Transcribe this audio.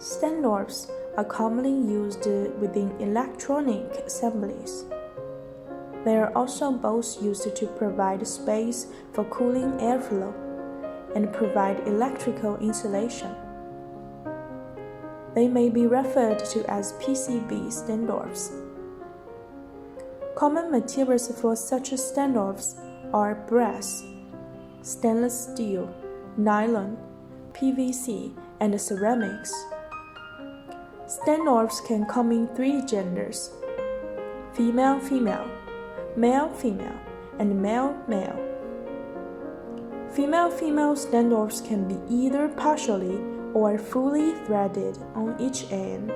Standoffs are commonly used within electronic assemblies. They are also both used to provide space for cooling airflow and provide electrical insulation. They may be referred to as PCB standoffs. Common materials for such standoffs are brass, stainless steel, nylon, PVC, and ceramics. Standoffs can come in 3 genders: female-female, male-female, and male-male. Female-female standoffs can be either partially or fully threaded on each end.